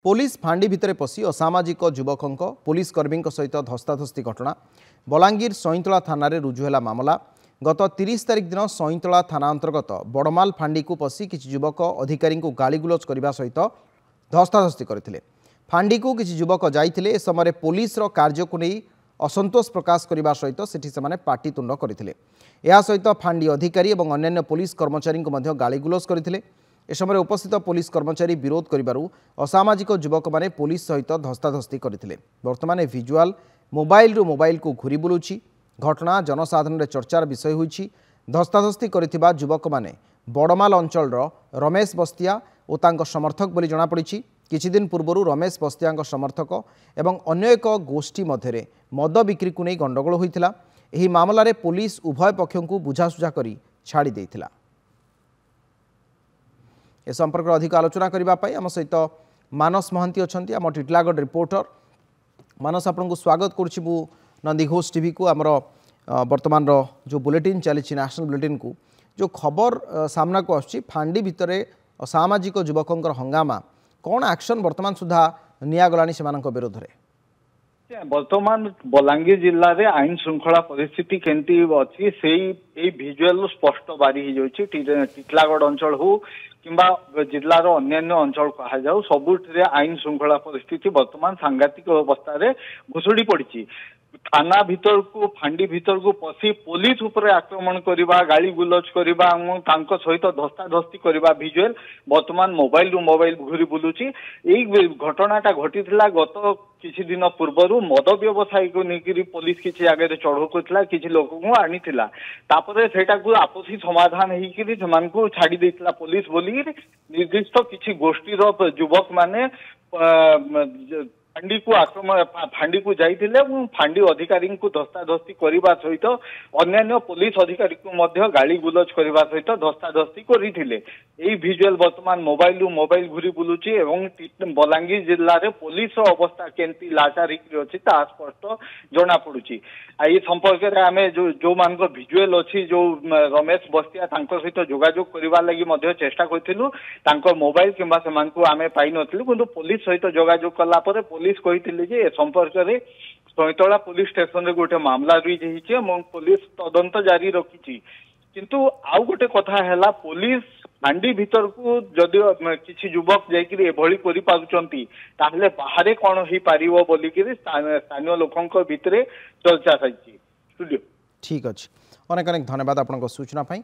Police फांडी भितर पशि असामाजिक युवक पुलिस कर्मी सहित धस्ताधस्ती घटना बलांगीर सईतला थाना रुजु है मामला। गत 30 तारिख दिन सईतला थाना अंतर्गत बड़माल फांडी को पशि किछि युवक अधिकारी को गालीगुलज करने सहित धस्ताधस्ती करथिले। फांडी को किछि युवक जाइथिले। ए समय पुलिस कार्य को नहीं असंतोष प्रकाश करने सहित सेठी सेमाने पाटितुंड करथिले। या सहित फांडी अधिकारी और अन्य पुलिस कर्मचारी को मध्य गालीगुलज करथिले। ए समय उपस्थित पुलिस कर्मचारी विरोध करिबारु असामाजिक युवक माने पुलिस सहित धस्ताधस्ती करथिले। वर्तमान विजुआल मोबाइल रु मोबाइल को घूरी बुलुछि। घटना जनसाधारण चर्चार विषय होइछि। धस्ताधस्ती करिथिबा युवक माने बड़माल अंचल रमेश बस्तिया और तांको समर्थक बोली जଣା पड़िछि। किछि दिन पूर्व रमेश बस्तिया समर्थक एवं अन्य एक गोष्ठी मध्य मद बिक्री को नहीं गंडगोल होइथिला। एही मामलारे पुलिस उभय पक्षों को बुझासुझा करी छाड़ी देइथिला। ए संपर्क अधिक आलोचना करने आम सहित मानस महांती अच्छा आम टिटलागढ़ रिपोर्टर। मानस आपको स्वागत करुच्ची मु नंदीघोष टीवी को। आमर वर्तमान जो बुलेटिन चली नेशनल बुलेटिन को जो खबर सामना को आसुची फांडी भितर असामाजिक युवकों हंगामा कौन एक्शन वर्तमान सुधा निगलानी से विरोध में? वर्तमान बलांगीर जिले में आईन श्रृंखला परिस्थिति केंती अच्छी से भिजुआल स्पष्ट बारी हो जाए। टिटलागढ़ अंचल हो किंबा जिलार अन्य अंचल कहा जाऊ सबुठ आईन श्रृंखला परिस्थिति वर्तमान सांघातिक अवस्था घुसुड़ी पड़ी। थाना भीतर को फांडी भीतर को पशि पुलिस उपर आक्रमण करवा गाली गुलज करवा सहित धस्ताधस्ती करवा भिजुआल वर्तमान मोबाइल रु मोबाइल घूरी बुलुची। यही घटनाटा घटी गत किछि दिन पूर्व मद व्यवसायी को लेकर पुलिस किसी आगे चढ़ऊ करथिला, किछि लोक को आनीथिला। तापरे सेटा को आपसी समाधान होइकरी समान को छाड़ी देथिला पुलिस बोली निर्दिष्ट किछि गोष्ठीर युवक माने फांडी को आक्रमण फांडी को जाइथिले। फांडी अधिकारी को धस्ताधस्ती करने सहित अन्य पुलिस अधिकारी को मध्य गाली गुलज करने सहित धस्ताधस्ती करथिले। यही भिजुआल वर्तमान मोबाइल रु मोबाइल घूरी बुलुची एवं बलांगीर जिले में पुलिस अवस्था केंती लाचारिक अच्छी ता स्पष्ट जना पड़ुची। ये संपर्क में आम जो मान भिजुआल अच्छी जो रमेश बस्तिया सहित जोगाजोग करने लगी चेष्टा करूँ मोबाइल किंबा से आम पाई नथिलु किंतु पुलिस सहित जोगाजोग कला परे पुलिस कही जे संपर्क में सईतला पुलिस स्टेशन रे गोटे मामला रुइज होइछि पुलिस तदंत जारी रखी। किंतु आउ गोटे कथा है पुलिस फांडी भीतर को जदि किसी युवक जाइकरी एभली करि पारुचंती ताहले बाहरे कौन हो पारिबो बोलिकरी स्थानीय लोकंक भितरे चर्चा चलछि। ठीक अछि। अनेक अनेक धन्यवाद आपनक सूचना पाई।